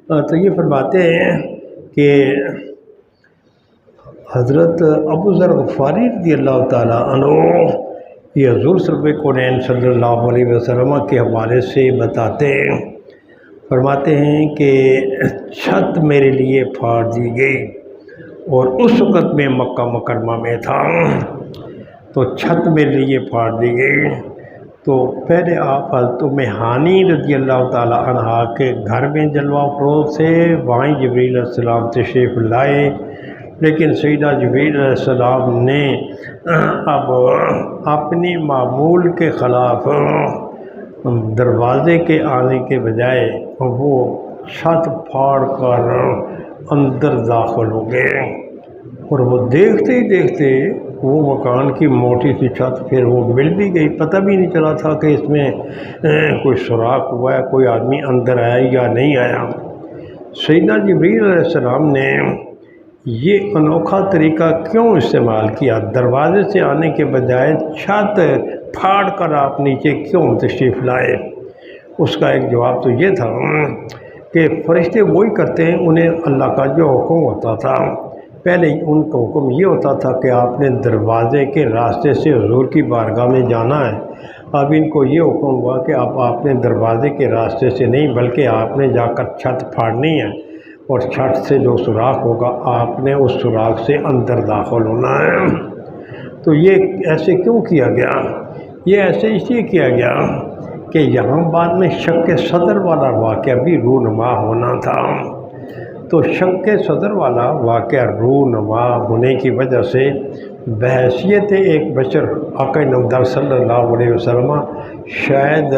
تو یہ فرماتے ہیں کہ حضرت ابو ذر غفاری رضی اللہ تعالیٰ عنہ یہ حضور کونین صلی اللہ علیہ وسلم کے حوالے سے بتاتے ہیں، فرماتے ہیں کہ چھت میرے لیے پھاڑ دی گئی، اور اس وقت میں مکہ مکرمہ میں تھا، تو چھت میرے لیے پھاڑ دی گئی۔ تو پہلے آپ حضرت ام ہانی رضی اللہ تعالیٰ عنہ کے گھر میں جلوہ افروز سے، وہاں جبریل علیہ السلام تشریف لائے، لیکن سیدہ جبریل علیہ السلام نے اب اپنی معمول کے خلاف دروازے کے آنے کے بجائے وہ چھت پھاڑ کر اندر داخل ہو گئے، اور وہ دیکھتے ہی دیکھتے وہ مکان کی موٹی سی چھت پھر وہ مل بھی گئی، پتہ بھی نہیں چلا تھا کہ اس میں کوئی سوراخ ہوا ہے، کوئی آدمی اندر آیا یا نہیں آیا۔ سیدنا جبریل علیہ السلام نے یہ انوکھا طریقہ کیوں استعمال کیا؟ دروازے سے آنے کے بجائے چھت پھاڑ کر آپ نیچے کیوں تشریف لائے؟ اس کا ایک جواب تو یہ تھا کہ فرشتے وہی کرتے ہیں، انہیں اللہ کا جو حکم ہوتا تھا، پہلے ان کا حکم یہ ہوتا تھا کہ آپ نے دروازے کے راستے سے حضور کی بارگاہ میں جانا ہے، اب ان کو یہ حکم ہوا کہ اب آپ نے دروازے کے راستے سے نہیں بلکہ آپ نے جا کر چھت پھاڑنی ہے، اور چھت سے جو سوراخ ہوگا آپ نے اس سوراخ سے اندر داخل ہونا ہے۔ تو یہ ایسے کیوں کیا گیا؟ یہ ایسے اس لیے کیا گیا کہ یہاں بعد میں شک صدر والا واقعہ بھی رونما ہونا تھا، تو شک صدر والا واقعہ رونما ہونے کی وجہ سے بحیثیت ایک بشر آقا نامدار صلی اللہ علیہ وسلم شاید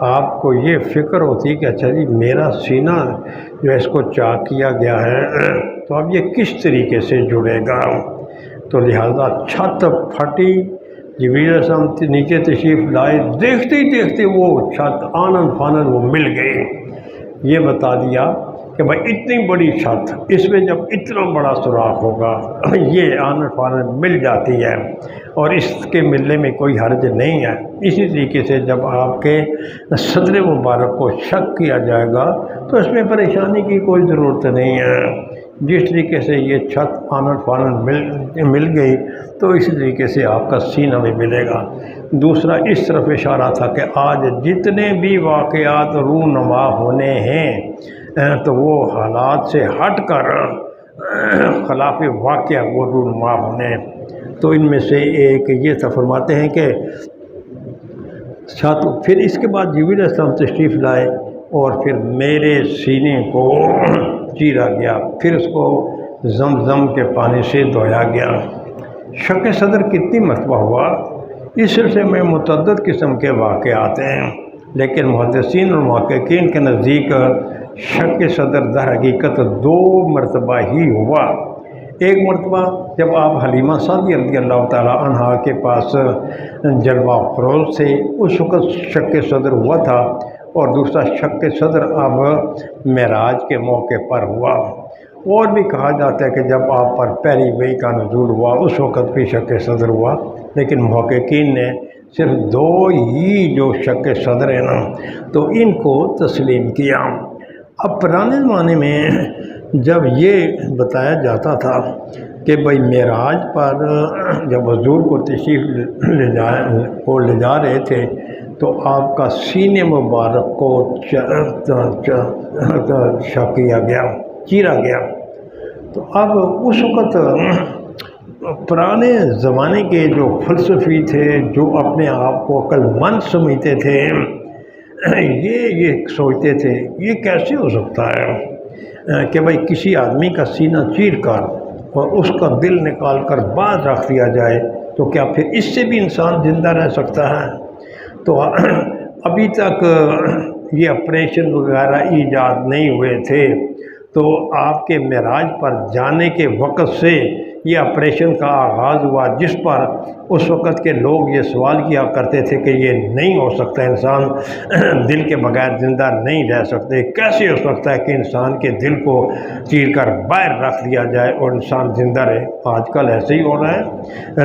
آپ کو یہ فکر ہوتی کہ اچھا جی میرا سینہ جو اس کو چاک کیا گیا ہے تو اب یہ کس طریقے سے جڑے گا، تو لہذا چھت پھٹی، جبریل علیہ السلام نیچے تشریف لائے، دیکھتے ہی دیکھتے وہ چھت آنن فانن وہ مل گئی۔ یہ بتا دیا کہ بھائی اتنی بڑی چھت، اس میں جب اتنا بڑا سوراخ ہوگا یہ آنن فانن مل جاتی ہے، اور اس کے ملنے میں کوئی حرج نہیں ہے۔ اسی طریقے سے جب آپ کے صدر مبارک کو شک کیا جائے گا تو اس میں پریشانی کی کوئی ضرورت نہیں ہے۔ جس طریقے سے یہ چھت آنن فانن مل گئی تو اسی طریقے سے آپ کا سینہ بھی ملے گا۔ دوسرا اس طرف اشارہ تھا کہ آج جتنے بھی واقعات رونما ہونے ہیں تو وہ حالات سے ہٹ کر خلاف واقعہ وہ رونما ہونے، تو ان میں سے ایک یہ تھا۔ فرماتے ہیں کہ چھت، پھر اس کے بعد جبریل علیہ السلام تشریف لائے اور پھر میرے سینے کو چیرا گیا، پھر اس کو زمزم کے پانی سے دھویا گیا۔ شک صدر کتنی مرتبہ ہوا؟ اس سلسلے میں متعدد قسم کے واقعات ہیں، لیکن محدثین اور محققین کے نزدیک شک صدر در حقیقت 2 مرتبہ ہی ہوا۔ ایک مرتبہ جب آپ حلیمہ سعدیہ رضی اللہ تعالیٰ عنہ کے پاس جلوہ افروز سے، اس وقت شک صدر ہوا تھا، اور دوسرا شک صدر اب معراج کے موقع پر ہوا۔ اور بھی کہا جاتا ہے کہ جب آپ پر پہلی وحی کا نزول ہوا اس وقت بھی شک صدر ہوا، لیکن محققین نے صرف 2 ہی جو شک صدر ہیں نا تو ان کو تسلیم کیا۔ اب پرانے زمانے میں جب یہ بتایا جاتا تھا کہ بھائی معراج پر جب حضور کو تشریف لے جا رہے تھے تو آپ کا سینے مبارک کو کیا گیا، چیرا گیا۔ تو اب اس وقت پرانے زمانے کے جو فلسفی تھے، جو اپنے آپ کو عقل مند سمجھتے تھے، یہ سوچتے تھے یہ کیسے ہو سکتا ہے کہ بھائی کسی آدمی کا سینہ چیر کر اور اس کا دل نکال کر باہر رکھ دیا جائے تو کیا پھر اس سے بھی انسان زندہ رہ سکتا ہے؟ تو ابھی تک یہ آپریشن وغیرہ ایجاد نہیں ہوئے تھے، تو آپ کے معراج پر جانے کے وقت سے یہ آپریشن کا آغاز ہوا، جس پر اس وقت کے لوگ یہ سوال کیا کرتے تھے کہ یہ نہیں ہو سکتا، انسان دل کے بغیر زندہ نہیں رہ سکتے، کیسے ہو سکتا ہے کہ انسان کے دل کو چیر کر باہر رکھ دیا جائے اور انسان زندہ رہے؟ آج کل ایسے ہی ہو رہا ہے،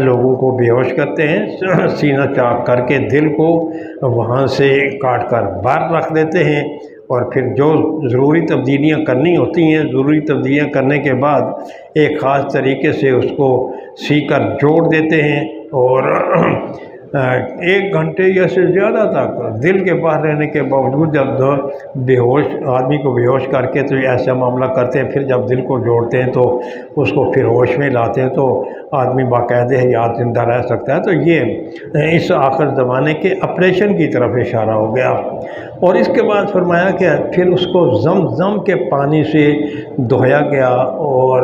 لوگوں کو بے ہوش کرتے ہیں، سینہ چاک کر کے دل کو وہاں سے کاٹ کر باہر رکھ دیتے ہیں، اور پھر جو ضروری تبدیلیاں کرنی ہوتی ہیں، ضروری تبدیلیاں کرنے کے بعد ایک خاص طریقے سے اس کو سی کر جوڑ دیتے ہیں، اور 1 گھنٹے یا سے زیادہ تک دل کے باہر رہنے کے باوجود جب بے ہوش آدمی کو بے ہوش کر کے تو ایسا معاملہ کرتے ہیں، پھر جب دل کو جوڑتے ہیں تو اس کو پھر ہوش میں لاتے ہیں تو آدمی باقاعدہ حیات زندہ رہ سکتا ہے۔ تو یہ اس آخر زمانے کے آپریشن کی طرف اشارہ ہو گیا، اور اس کے بعد فرمایا کہ پھر اس کو زمزم کے پانی سے دھویا گیا، اور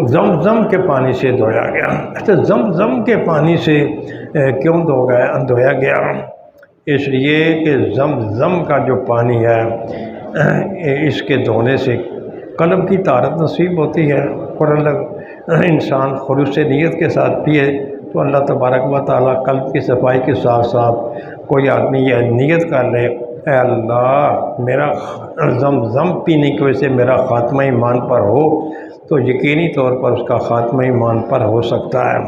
زمزم کے پانی سے دھویا گیا۔ اچھا، زمزم کے پانی سے کیوں دھویا گیا؟ اس لیے کہ زمزم کا جو پانی ہے اس کے دھونے سے قلب کی طہارت نصیب ہوتی ہے، اور انسان خلوص نیت کے ساتھ پیے تو اللہ تبارک و تعالیٰ قلب کی صفائی کے ساتھ ساتھ کوئی آدمی یہ نیت کر لے، اے اللہ میرا زمزم پینے کی وجہ سے میرا خاتمہ ایمان پر ہو، تو یقینی طور پر اس کا خاتمہ ایمان پر ہو سکتا ہے۔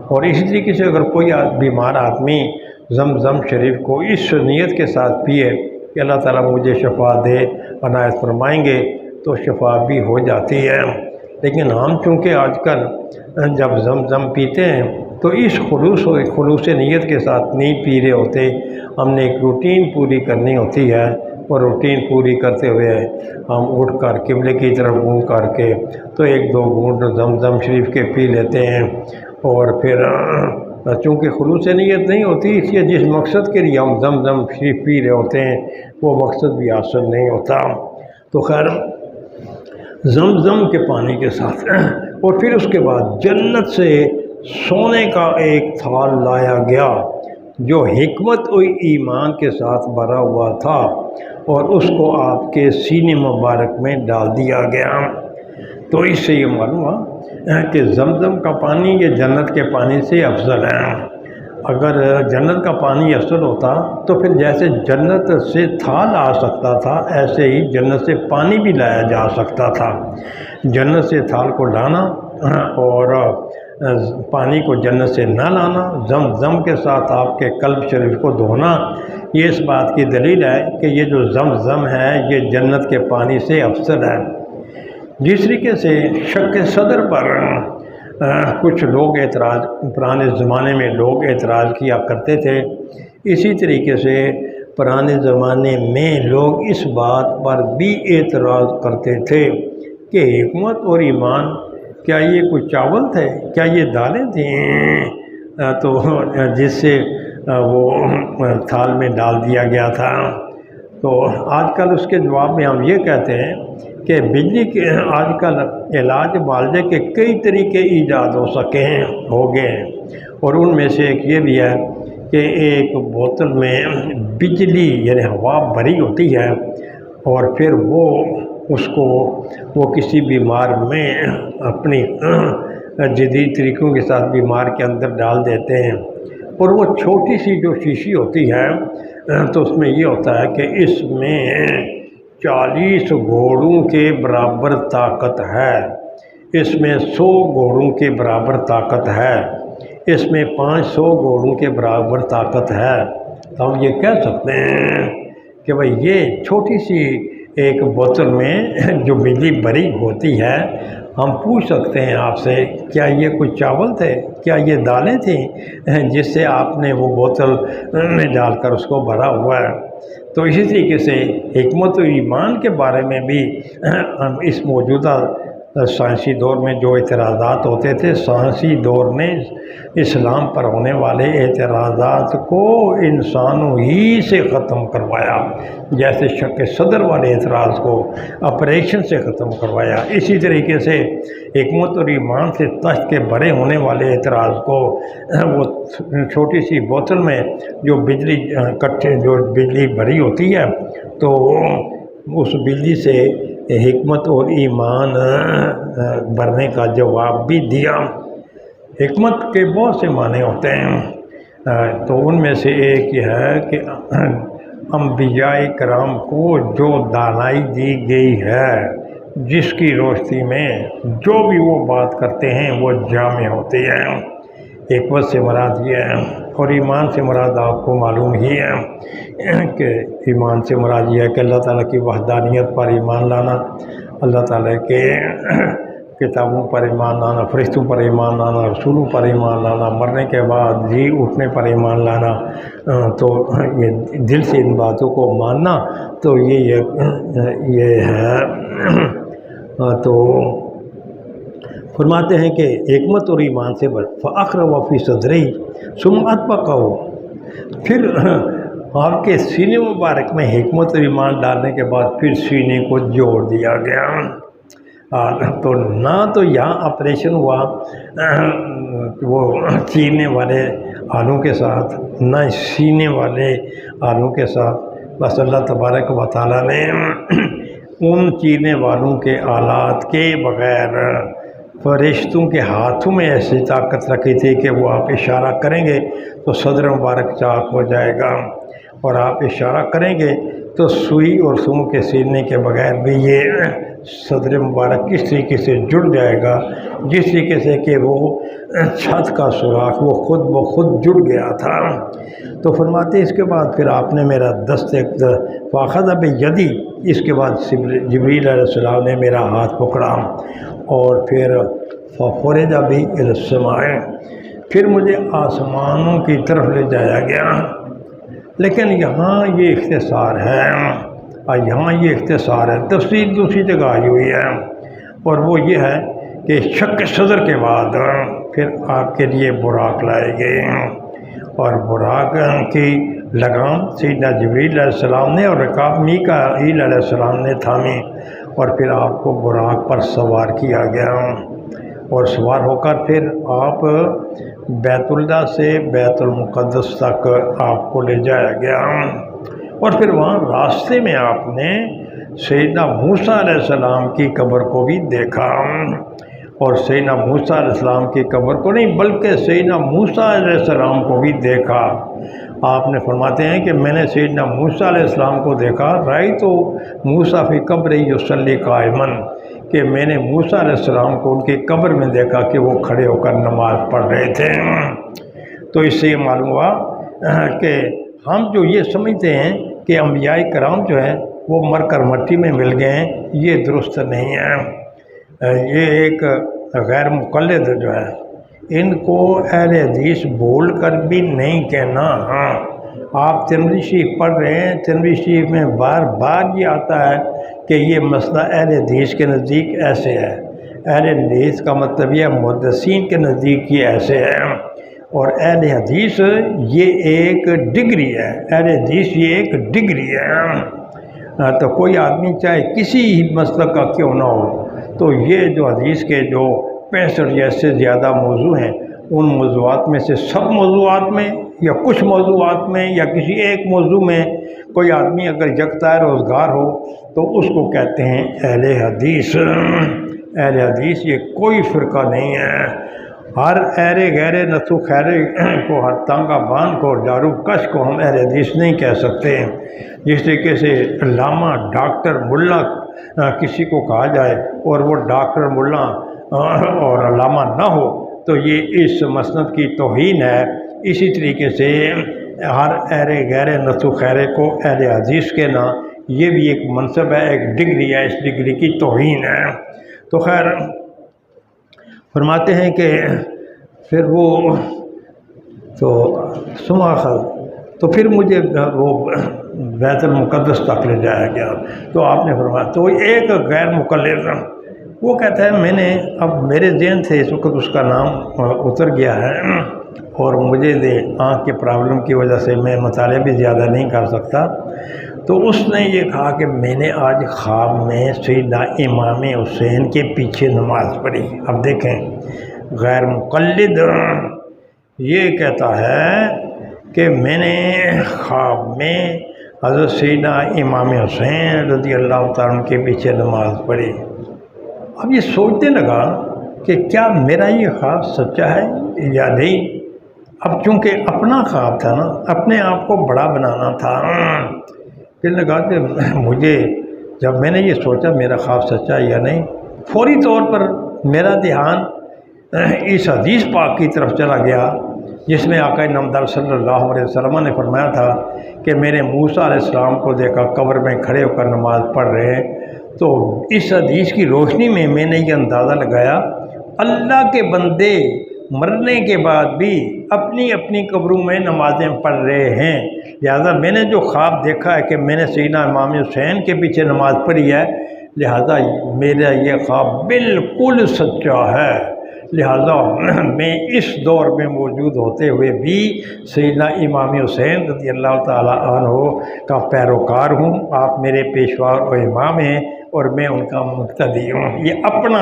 اور اسی طریقے سے اگر کوئی بیمار آدمی زمزم شریف کو اس نیت کے ساتھ پیے کہ اللہ تعالیٰ مجھے شفا دے، عنایت فرمائیں گے، تو شفا بھی ہو جاتی ہے۔ لیکن ہم چونکہ آج کل جب زمزم پیتے ہیں تو اس خلوص نیت کے ساتھ نہیں پی رہے ہوتے، ہم نے ایک روٹین پوری کرنی ہوتی ہے، اور روٹین پوری کرتے ہوئے ہم اٹھ کر قبلے کی طرف منہ کر کے تو 1-2 گھونٹ زمزم شریف کے پی لیتے ہیں، اور پھر چونکہ خلوص نیت نہیں ہوتی، اس لیے جس مقصد کے لیے ہم زمزم شریف پی رہے ہوتے ہیں وہ مقصد بھی حاصل نہیں ہوتا۔ تو خیر زمزم کے پانی کے ساتھ، اور پھر اس کے بعد جنت سے سونے کا ایک تھال لایا گیا جو حکمت و ایمان کے ساتھ بھرا ہوا تھا، اور اس کو آپ کے سینے مبارک میں ڈال دیا گیا۔ تو اس سے یہ معلوم ہوا کہ زمزم کا پانی یہ جنت کے پانی سے افضل ہے۔ اگر جنت کا پانی افضل ہوتا تو پھر جیسے جنت سے تھال آ سکتا تھا، ایسے ہی جنت سے پانی بھی لایا جا سکتا تھا۔ جنت سے تھال کو لانا اور پانی کو جنت سے نہ لانا، زمزم کے ساتھ آپ کے قلب شریف کو دھونا، یہ اس بات کی دلیل ہے کہ یہ جو زمزم ہے یہ جنت کے پانی سے افضل ہے۔ جس طریقے سے شق صدر پر کچھ لوگ پرانے زمانے میں لوگ اعتراض کیا کرتے تھے، اسی طریقے سے پرانے زمانے میں لوگ اس بات پر بھی اعتراض کرتے تھے کہ حکمت اور ایمان کیا یہ کوئی چاول تھے، کیا یہ دالیں تھیں، تو جس سے وہ تھال میں ڈال دیا گیا تھا۔ تو آج کل اس کے جواب میں ہم یہ کہتے ہیں کہ بجلی کے آج کل علاج معالجے کے کئی طریقے ایجاد ہو گئے ہیں، اور ان میں سے ایک یہ بھی ہے کہ ایک بوتل میں بجلی یعنی ہوا بھری ہوتی ہے، اور پھر وہ کسی بیمار میں اپنی جدید طریقوں کے ساتھ بیمار کے اندر ڈال دیتے ہیں، اور وہ چھوٹی سی جو شیشی ہوتی ہے تو اس میں یہ ہوتا ہے کہ اس میں 40 گھوڑوں کے برابر طاقت ہے، اس میں 100 گھوڑوں کے برابر طاقت ہے، اس میں 500 گھوڑوں کے برابر طاقت ہے۔ تو ہم یہ کہہ سکتے ہیں کہ بھئی یہ چھوٹی سی ایک بوتل میں جو بجلی بھری ہوتی ہے، ہم پوچھ سکتے ہیں آپ سے کیا یہ کوئی چاول تھے، کیا یہ دالیں تھیں جس سے آپ نے وہ بوتل میں ڈال کر اس کو بھرا ہوا ہے۔ تو اسی طریقے سے حکمت و ایمان کے بارے میں بھی اس موجودہ سائنسی دور میں جو اعتراضات ہوتے تھے، سائنسی دور نے اسلام پر ہونے والے اعتراضات کو انسانوں ہی سے ختم کروایا، جیسے شق صدر والے اعتراض کو آپریشن سے ختم کروایا، اسی طریقے سے حکمت اور ایمان سے تشت کے بھرے ہونے والے اعتراض کو وہ چھوٹی سی بوتل میں جو بجلی بھری ہوتی ہے تو اس بجلی سے حکمت اور ایمان بھرنے کا جواب بھی دیا۔ حکمت کے بہت سے معنی ہوتے ہیں، تو ان میں سے ایک یہ ہے کہ انبیاء کرام کو جو دانائی دی گئی ہے، جس کی روشنی میں جو بھی وہ بات کرتے ہیں وہ جامع ہوتے ہیں۔ حکمت سے مراد یہ ہے اور ایمان سے مراد آپ کو معلوم ہی ہے کہ ایمان سے مراد یہ ہے کہ اللہ تعالیٰ کی وحدانیت پر ایمان لانا، اللہ تعالیٰ کے کتابوں پر ایمان لانا، فرشتوں پر ایمان لانا، رسولوں پر ایمان لانا، مرنے کے بعد جی اٹھنے پر ایمان لانا، تو یہ دل سے ان باتوں کو ماننا تو یہ ہے۔ تو فرماتے ہیں کہ حکمت اور ایمان سے فخر وفی صدری سمعت پکاؤ، پھر آپ کے سینے مبارک میں حکمت اور ایمان ڈالنے کے بعد پھر سینے کو جوڑ دیا گیا۔ تو نہ تو یہاں آپریشن ہوا وہ چیرنے والے آلوں کے ساتھ، نہ سینے والے آلوں کے ساتھ، بس اللہ تبارک و تعالیٰ نے ان چیرنے والوں کے آلات کے بغیر فرشتوں کے ہاتھوں میں ایسی طاقت رکھی تھی کہ وہ آپ اشارہ کریں گے تو صدر مبارک چاک ہو جائے گا، اور آپ اشارہ کریں گے تو سوئی اور سوں کے سینے کے بغیر بھی یہ صدر مبارک کس طریقے سے جڑ جائے گا، جس طریقے سے کہ وہ چھت کا سوراخ وہ خود بخود جڑ گیا تھا۔ تو فرماتے اس کے بعد پھر آپ نے میرا دست فاخذ بیدی، اس کے بعد جبریل علیہ السلام نے میرا ہاتھ پکڑا اور پھر فخرج بی الی السماء، پھر مجھے آسمانوں کی طرف لے جایا گیا۔ لیکن یہاں یہ اختصار ہے، یہاں یہ اختصار ہے، تفصیل دوسری جگہ آئی ہوئی ہے، اور وہ یہ ہے کہ شق صدر کے بعد پھر آپ کے لیے براق لائے گئے، اور براق کی لگام سیدنا جبریل علیہ السلام نے اور رکاب میکائیل علیہ السلام نے تھامی، اور پھر آپ کو براق پر سوار کیا گیا، اور سوار ہو کر پھر آپ بیت اللہ سے بیت المقدس تک آپ کو لے جایا گیا، اور پھر وہاں راستے میں آپ نے سیدنا موسیٰ علیہ السلام کی قبر کو بھی دیکھا، اور سیدنا موسیٰ علیہ السلام کی قبر کو نہیں بلکہ سیدنا موسیٰ علیہ السلام کو بھی دیکھا۔ آپ نے فرماتے ہیں کہ میں نے سیدنا موسیٰ علیہ السلام کو دیکھا، رأیت موسیٰ فی قبر یصلی قائما، کہ میں نے موسیٰ علیہ السلام کو ان کی قبر میں دیکھا کہ وہ کھڑے ہو کر نماز پڑھ رہے تھے۔ تو اس سے یہ معلوم ہوا کہ ہم جو یہ سمجھتے ہیں کہ انبیاء کرام جو ہیں وہ مر کر مٹی میں مل گئے ہیں، یہ درست نہیں ہے۔ یہ ایک غیر مقلد جو ہے، ان کو اہل حدیث بول کر بھی نہیں کہنا۔ آپ ترمذی شریف پڑھ رہے ہیں، ترمذی شریف میں بار بار یہ آتا ہے کہ یہ مسئلہ اہل حدیث کے نزدیک ایسے ہے، اہل حدیث کا مطلب یہ محدثین کے نزدیک یہ ایسے ہے، اور اہل حدیث یہ ایک ڈگری ہے، اہل حدیث یہ ایک ڈگری ہے۔ تو کوئی آدمی چاہے کسی ہی مسلک کا کیوں نہ ہو، تو یہ جو حدیث کے جو 65 یا سے زیادہ موضوع ہیں، ان موضوعات میں سے سب موضوعات میں یا کچھ موضوعات میں یا کسی ایک موضوع میں کوئی آدمی اگر یکتا روزگار ہو تو اس کو کہتے ہیں اہل حدیث۔ اہل حدیث یہ کوئی فرقہ نہیں ہے، ہر ایرے غیرے نسو خیرے کو، ہر تانگا بان کو، جارو کش کو ہم اہل حدیث نہیں کہہ سکتے۔ جس طریقے سے علامہ، ڈاکٹر، ملا کسی کو کہا جائے اور وہ ڈاکٹر، ملا اور علامہ نہ ہو تو یہ اس مسند کی توہین ہے۔ اسی طریقے سے ہر ایرے غیرے نسو خیرے کو اہل حدیث کے نا، یہ بھی ایک منصب ہے، ایک ڈگری ہے، اس ڈگری کی توہین ہے۔ تو خیر فرماتے ہیں کہ پھر وہ تو سماخذ، تو پھر مجھے وہ بیت المقدس تک لے جایا گیا۔ تو آپ نے فرمایا، تو ایک غیر مقلد وہ کہتا ہے میں نے، اب میرے ذہن سے اس وقت اس کا نام اتر گیا ہے، اور مجھے آنکھ کے پرابلم کی وجہ سے میں مطالعہ بھی زیادہ نہیں کر سکتا، تو اس نے یہ کہا کہ میں نے آج خواب میں سیدنا امام حسین کے پیچھے نماز پڑھی۔ اب دیکھیں، غیر مقلد یہ کہتا ہے کہ میں نے خواب میں حضرت سیدنا امام حسین رضی اللہ تعالیٰ کے پیچھے نماز پڑھی۔ اب یہ سوچنے لگا کہ کیا میرا یہ خواب سچا ہے یا نہیں۔ اب چونکہ اپنا خواب تھا نا، اپنے آپ کو بڑا بنانا تھا، پھر نے کہا کہ مجھے جب میں نے یہ سوچا میرا خواب سچا یا نہیں، فوری طور پر میرا دھیان اس حدیث پاک کی طرف چلا گیا جس میں آقا نامدار صلی اللہ علیہ وسلم نے فرمایا تھا کہ میں نے موسیٰ علیہ السلام کو دیکھا قبر میں کھڑے ہو کر نماز پڑھ رہے ہیں۔ تو اس حدیث کی روشنی میں نے یہ اندازہ لگایا اللہ کے بندے مرنے کے بعد بھی اپنی اپنی قبروں میں نمازیں پڑھ رہے ہیں، لہذا میں نے جو خواب دیکھا ہے کہ میں نے سیدنا امام حسین کے پیچھے نماز پڑھی ہے، لہذا میرا یہ خواب بالکل سچا ہے۔ لہذا میں اس دور میں موجود ہوتے ہوئے بھی سیدنا امام حسین رضی اللہ تعالیٰ عنہ کا پیروکار ہوں۔ آپ میرے پیشوا و امام ہیں اور میں ان کا مقتدی ہوں۔ یہ اپنا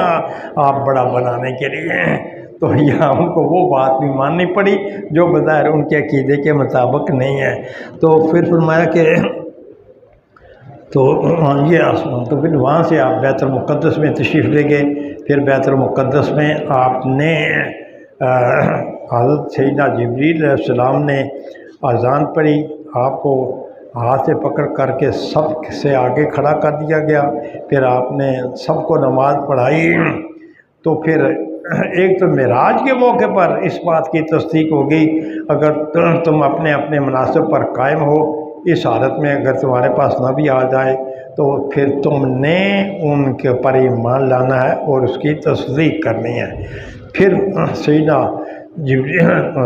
آپ بڑا بنانے کے لیے ہیں، تو یہاں ان کو وہ بات بھی ماننی پڑی جو بظاہر ان کے عقیدے کے مطابق نہیں ہے۔ تو پھر فرمایا کہ تو یہ آسمان، تو پھر وہاں سے آپ بیت المقدس میں تشریف لے گئے۔ پھر بیت المقدس میں آپ نے حضرت سیدنا جبریل علیہ السلام نے اذان پڑھی، آپ کو ہاتھ سے پکڑ کر کے سب سے آگے کھڑا کر دیا گیا۔ پھر آپ نے سب کو نماز پڑھائی۔ تو پھر ایک تو معراج کے موقع پر اس بات کی تصدیق ہو گئی، اگر تم اپنے اپنے مناسب پر قائم ہو، اس حالت میں اگر تمہارے پاس نہ بھی آ جائے تو پھر تم نے ان کے پر ایمان لانا ہے اور اس کی تصدیق کرنی ہے۔ پھر سیدنا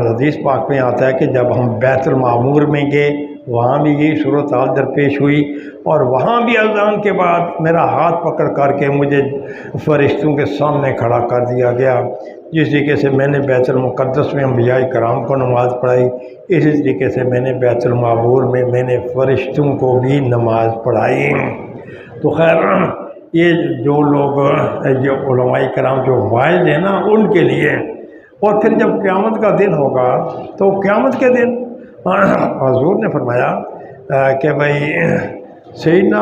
حدیث پاک میں آتا ہے کہ جب ہم بیت المعمور میں گئے، وہاں بھی یہی صورتحال درپیش ہوئی، اور وہاں بھی اذان کے بعد میرا ہاتھ پکڑ کر کے مجھے فرشتوں کے سامنے کھڑا کر دیا گیا۔ جس طریقے سے میں نے بیت المقدس میں انبیاء کرام کو نماز پڑھائی، اسی طریقے سے میں نے بیت المعمور میں نے فرشتوں کو بھی نماز پڑھائی۔ تو خیر یہ جو لوگ جو علماء کرام جو واعظ ہیں نا، ان کے لیے۔ اور پھر جب قیامت کا دن ہوگا تو قیامت کے دن حضور نے فرمایا کہ بھائی سیدنا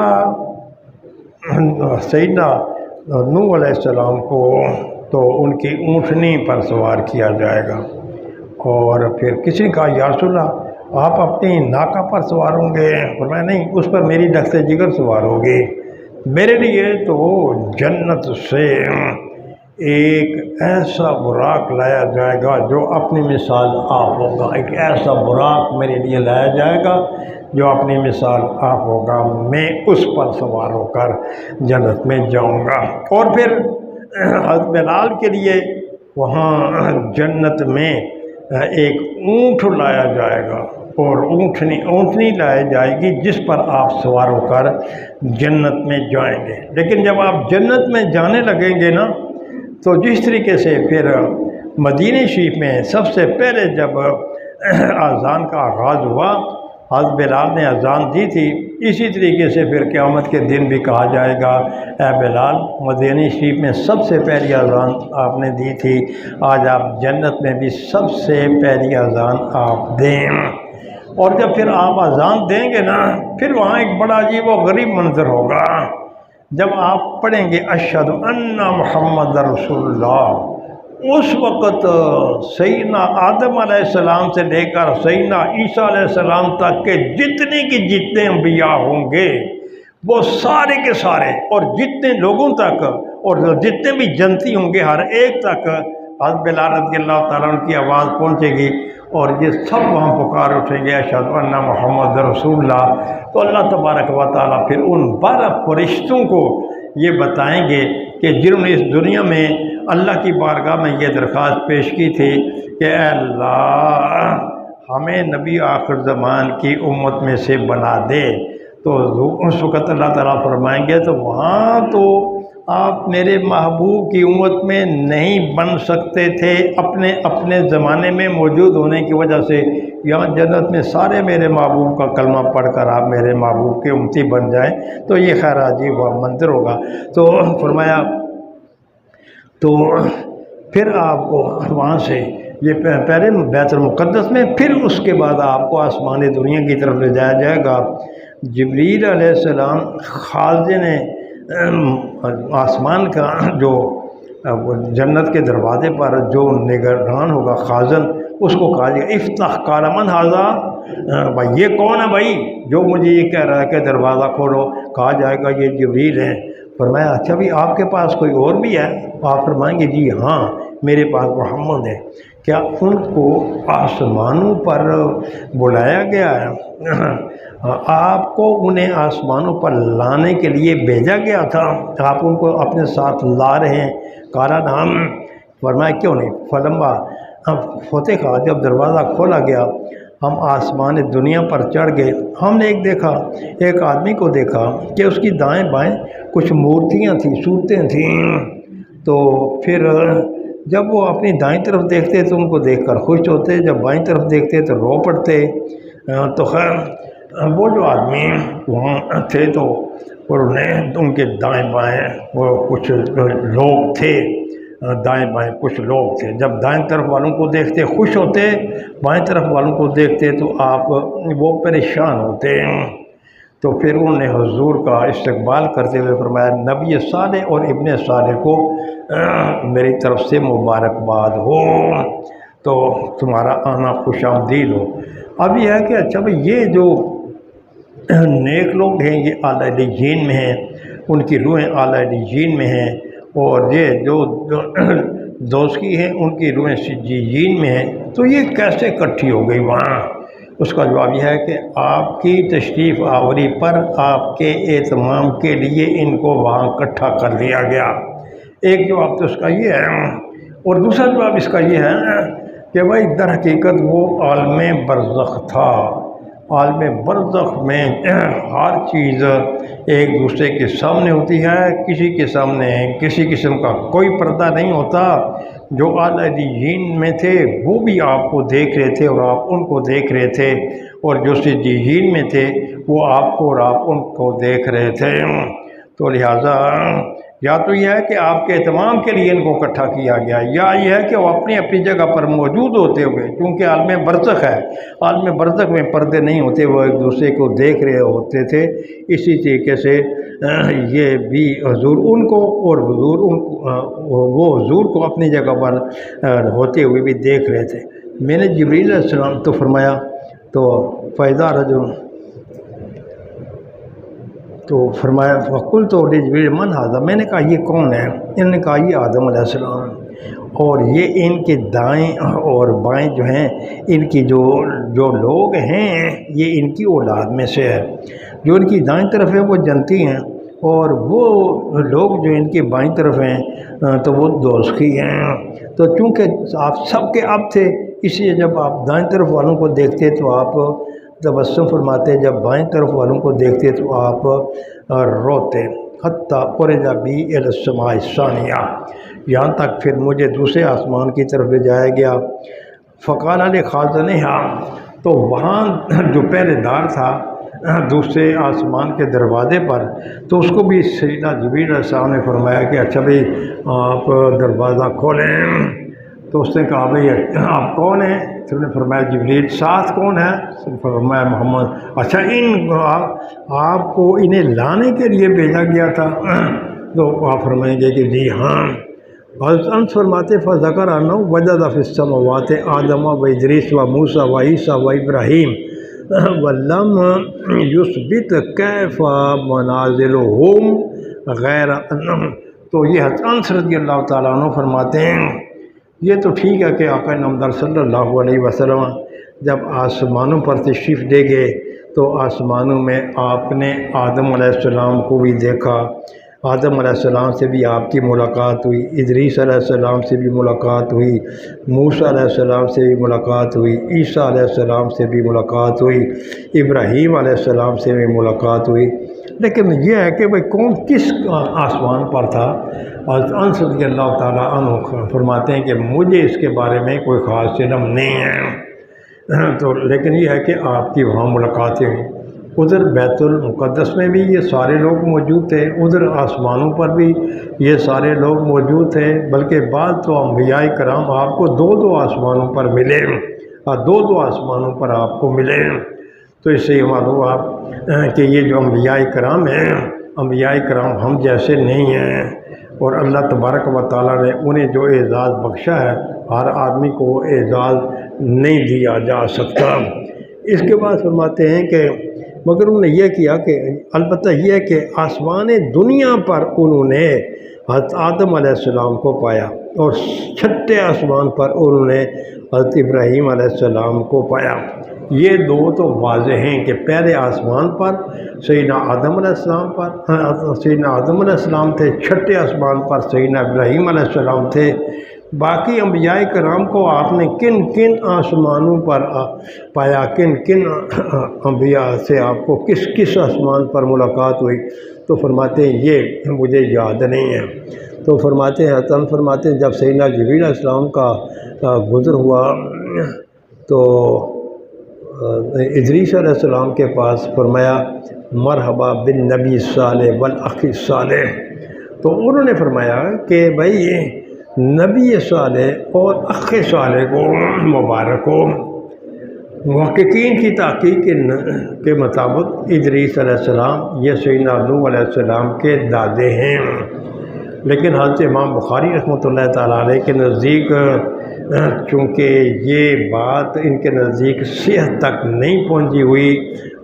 نوح علیہ السلام کو تو ان کی اونٹنی پر سوار کیا جائے گا، اور پھر کسی نے کہا یا رسول اللہ آپ اپنی ناقہ پر سوار ہوں گے؟ فرمایا نہیں، اس پر میری دست جگر سوار ہوگی۔ میرے لیے تو جنت سے ایک ایسا براق لایا جائے گا جو اپنی مثال آپ ہوگا، ایک ایسا براق میرے لیے لایا جائے گا جو اپنی مثال آپ ہوگا، میں اس پر سوار ہو کر جنت میں جاؤں گا۔ اور پھر حضرت بلال کے لیے وہاں جنت میں ایک اونٹ لایا جائے گا، اور اونٹنی لائی جائے گی جس پر آپ سوار ہو کر جنت میں جائیں گے۔ لیکن جب آپ جنت میں جانے لگیں گے نا، تو جس طریقے سے پھر مدینہ شریف میں سب سے پہلے جب اذان کا آغاز ہوا، حضرت بلال نے اذان دی تھی، اسی طریقے سے پھر قیامت کے دن بھی کہا جائے گا اے بلال مدینہ شریف میں سب سے پہلی اذان آپ نے دی تھی، آج آپ جنت میں بھی سب سے پہلی اذان آپ دیں۔ اور جب پھر آپ اذان دیں گے نا، پھر وہاں ایک بڑا عجیب و غریب منظر ہوگا۔ جب آپ پڑھیں گے اشہد ان محمد رسول اللہ، اس وقت سیدنا آدم علیہ السلام سے لے کر سیدنا عیسیٰ علیہ السلام تک کے جتنے کی جتنے انبیاء ہوں گے، وہ سارے کے سارے، اور جتنے لوگوں تک اور جتنے بھی جنتی ہوں گے، ہر ایک تک حضرت بلال رضی اللہ تعالیٰ عنہ کی آواز پہنچے گی، اور یہ سب وہاں پکار اٹھیں گے اشہد ان محمد رسول اللہ۔ تو اللہ تبارک و تعالیٰ پھر ان 12 فرشتوں کو یہ بتائیں گے کہ جنہوں نے اس دنیا میں اللہ کی بارگاہ میں یہ درخواست پیش کی تھی کہ اے اللہ ہمیں نبی آخر زمان کی امت میں سے بنا دے، تو اس وقت اللہ تعالیٰ فرمائیں گے تو وہاں تو آپ میرے محبوب کی امت میں نہیں بن سکتے تھے اپنے اپنے زمانے میں موجود ہونے کی وجہ سے، یہاں جنت میں سارے میرے محبوب کا کلمہ پڑھ کر آپ میرے محبوب کے امتی بن جائیں، تو یہ خیر عجیب و منظر ہوگا۔ تو فرمایا تو پھر آپ کو وہاں سے یہ پہلے بیت المقدس میں، پھر اس کے بعد آپ کو آسمانی دنیا کی طرف لے جایا جائے گا۔ جبریل علیہ السلام خازن آسمان کا جو جنت کے دروازے پر جو نگران ہوگا خازن، اس کو کہا جائے گا افتح قال من ھذا، بھائی یہ کون ہے بھائی جو مجھے یہ کہہ رہا ہے کہ دروازہ کھولو؟ کہا جائے گا یہ جبریل ہے۔ فرمایا اچھا بھی آپ کے پاس کوئی اور بھی ہے؟ آپ فرمائیں گے جی ہاں میرے پاس محمد ہے، کیا ان کو آسمانوں پر بلایا گیا ہے؟ آپ کو انہیں آسمانوں پر لانے کے لیے بھیجا گیا تھا، آپ ان کو اپنے ساتھ لا رہے ہیں؟ کالا نام، فرمایا کیوں نہیں؟ فلما فتح کا، جب دروازہ کھولا گیا ہم آسمان دنیا پر چڑھ گئے، ہم نے ایک آدمی کو دیکھا کہ اس کی دائیں بائیں کچھ مورتیاں تھیں، صورتیں تھیں۔ تو پھر جب وہ اپنی دائیں طرف دیکھتے تو ان کو دیکھ کر خوش ہوتے، جب بائیں طرف دیکھتے تو رو پڑتے۔ تو خیر وہ جو آدمی وہاں تھے تو انہیں ان کے دائیں بائیں وہ کچھ لوگ تھے، دائیں بائیں کچھ لوگ تھے، جب دائیں طرف والوں کو دیکھتے خوش ہوتے، بائیں طرف والوں کو دیکھتے تو آپ وہ پریشان ہوتے۔ تو پھر انہوں نے حضور کا استقبال کرتے ہوئے فرمایا، نبی صالح اور ابن صالح کو میری طرف سے مبارکباد ہو، تو تمہارا آنا خوش آمدید ہو۔ اب یہ ہے کہ اچھا بھئی یہ جو نیک لوگ ہیں یہ اعلیٰ علیین میں ہیں، ان کی روحیں اعلیٰ علیین میں ہیں، اور یہ جو دوزخی ہیں ان کی روحیں سجین میں ہیں، تو یہ کیسے اکٹھی ہو گئی وہاں؟ اس کا جواب یہ ہے کہ آپ کی تشریف آوری پر آپ کے اہتمام کے لیے ان کو وہاں اکٹھا کر لیا گیا۔ ایک جواب تو اس کا یہ ہے، اور دوسرا جواب اس کا یہ ہے کہ بھائی در حقیقت وہ عالم برزخ تھا۔ عالم برزخ میں ہر چیز ایک دوسرے کے سامنے ہوتی ہے، کسی کے سامنے کسی قسم کا کوئی پردہ نہیں ہوتا۔ جو اعلیٰ علیین میں تھے وہ بھی آپ کو دیکھ رہے تھے اور آپ ان کو دیکھ رہے تھے، اور جو سجین میں تھے وہ آپ کو اور آپ ان کو دیکھ رہے تھے۔ تو لہٰذا یا تو یہ ہے کہ آپ کے اہتمام کے لیے ان کو اکٹھا کیا گیا، یا یہ ہے کہ وہ اپنی اپنی جگہ پر موجود ہوتے ہوئے، کیونکہ عالم برزخ ہے، عالم برزخ میں پردے نہیں ہوتے، وہ ایک دوسرے کو دیکھ رہے ہوتے تھے۔ اسی طریقے سے یہ بھی حضور ان کو اور حضور ان کو، وہ حضور کو اپنی جگہ پر ہوتے ہوئے بھی دیکھ رہے تھے۔ میں نے جبریل علیہ السلام تو فرمایا تو فیضا رجل، تو فرمایا وقل تو جبریل من ھذا، میں نے کہا یہ کون ہے؟ انہوں نے کہا یہ آدم علیہ السلام، اور یہ ان کے دائیں اور بائیں جو ہیں ان کی جو لوگ ہیں یہ ان کی اولاد میں سے ہے۔ جو ان کی دائیں طرف ہے وہ جنتی ہیں، اور وہ لوگ جو ان کی بائیں طرف ہیں تو وہ دوزخی ہیں۔ تو چونکہ آپ سب کے اب تھے، اس لیے جب آپ دائیں طرف والوں کو دیکھتے تو آپ تبسم فرماتے، جب بائیں طرف والوں کو دیکھتے تو آپ روتے۔ حتیٰ عرج بی الی السماء الثانیہ، یہاں تک پھر مجھے دوسرے آسمان کی طرف لے جایا گیا۔ فقال لخازنہا، تو وہاں جو پہرے دار تھا دوسرے آسمان کے دروازے پر، تو اس کو بھی سیدنا جبریل علیہ السلام نے فرمایا کہ اچھا بھئی آپ دروازہ کھولیں۔ تو اس نے کہا بھئی آپ کون ہیں؟ تو نے فرمایا جبریل۔ ساتھ کون ہے؟ فرمایا محمد۔ اچھا آپ کو انہیں لانے کے لیے بھیجا گیا تھا؟ تو آپ فرمائیں گے کہ جی ہاں۔ انس فرماتے فذکر انہ وجد فی السماوات آدم و ادریس و موسیٰ و عیسیٰ و ابراہیم ولم یثبت کیف منازلہم غیر انہم۔ تو یہ انس رضی اللہ تعالیٰ عنہ فرماتے ہیں یہ تو ٹھیک ہے کہ آقا نامدار صلی اللہ علیہ وسلم جب آسمانوں پر تشریف لے گئے تو آسمانوں میں آپ نے آدم علیہ السلام کو بھی دیکھا، آدم علیہ السلام سے بھی آپ کی ملاقات ہوئی، ادریس علیہ السلام سے بھی ملاقات ہوئی، موسیٰ علیہ السلام سے بھی ملاقات ہوئی، عیسیٰ علیہ السلام سے بھی ملاقات ہوئی، ابراہیم علیہ السلام سے بھی ملاقات ہوئی۔ لیکن یہ ہے کہ بھئی کون کس آسمان پر تھا؟ اور انس رضی اللہ تعالیٰ عنہ فرماتے ہیں کہ مجھے اس کے بارے میں کوئی خاص علم نہیں ہے، تو لیکن یہ ہے کہ آپ کی وہاں ملاقاتیں ہوئیں۔ ادھر بیت المقدس میں بھی یہ سارے لوگ موجود تھے، ادھر آسمانوں پر بھی یہ سارے لوگ موجود تھے، بلکہ بعد تو انبیاء کرام آپ کو دو آسمانوں پر ملے، اور دو آسمانوں پر آپ کو ملے۔ تو اس سے یہ معلوم آپ کہ یہ جو انبیاء کرام ہیں، انبیاء کرام ہم جیسے نہیں ہیں، اور اللہ تبارک و تعالیٰ نے انہیں جو اعزاز بخشا ہے ہر آدمی کو اعزاز نہیں دیا جا سکتا۔ اس کے بعد فرماتے ہیں کہ مگر انہوں نے یہ کیا کہ البتہ یہ کہ آسمان دنیا پر انہوں نے حضرت آدم علیہ السلام کو پایا، اور چھٹے آسمان پر انہوں نے حضرت ابراہیم علیہ السلام کو پایا۔ یہ دو تو واضح ہیں کہ پہلے آسمان پر سیدنا آدم علیہ السلام سیدنا آدم علیہ السلام تھے، چھٹے آسمان پر سیدنا ابراہیم علیہ السلام تھے۔ باقی انبیاء کرام کو آپ نے کن کن آسمانوں پر پایا، کن کن انبیاء سے آپ کو کس کس آسمان پر ملاقات ہوئی، تو فرماتے ہیں یہ مجھے یاد نہیں ہے۔ تو فرماتے ہیں حتم فرماتے ہیں جب سیدنا جبریل علیہ السلام کا گزر ہوا تو ادریس علیہ السلام کے پاس فرمایا مرحبا بن نبی صالح والاخ صالح، تو انہوں نے فرمایا کہ بھائی نبی صالح اور اخ صالح کو مبارک ہو۔ محققین کی تحقیق کے مطابق ادریس علیہ السلام یہ سیدنا نوح علیہ السلام کے دادے ہیں، لیکن حضرت امام بخاری رحمۃ اللہ تعالیٰ علیہ کے نزدیک چونکہ یہ بات ان کے نزدیک صحت تک نہیں پہنچی ہوئی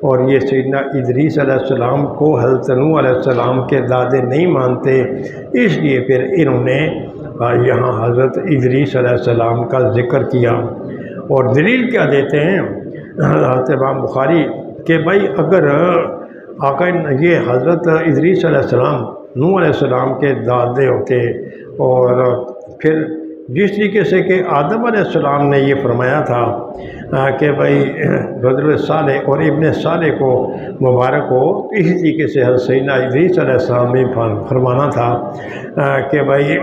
اور یہ سیدنا ادریس علیہ السلام کو حضرت نوح علیہ السلام کے دادے نہیں مانتے، اس لیے پھر انہوں نے یہاں حضرت ادریس علیہ السلام کا ذکر کیا۔ اور دلیل کیا دیتے ہیں حضرت امام بخاری کہ بھائی اگر آقا یہ حضرت ادریس علیہ السلام نوح علیہ السلام کے دادے ہوتے، اور پھر جس طریقے سے کہ آدم علیہ السلام نے یہ فرمایا تھا کہ بھائی رجل صالح اور ابن صالح کو مبارک ہو، اسی طریقے سے حضرت سیدنا ادریس علیہ السلام نے فرمانا تھا کہ بھائی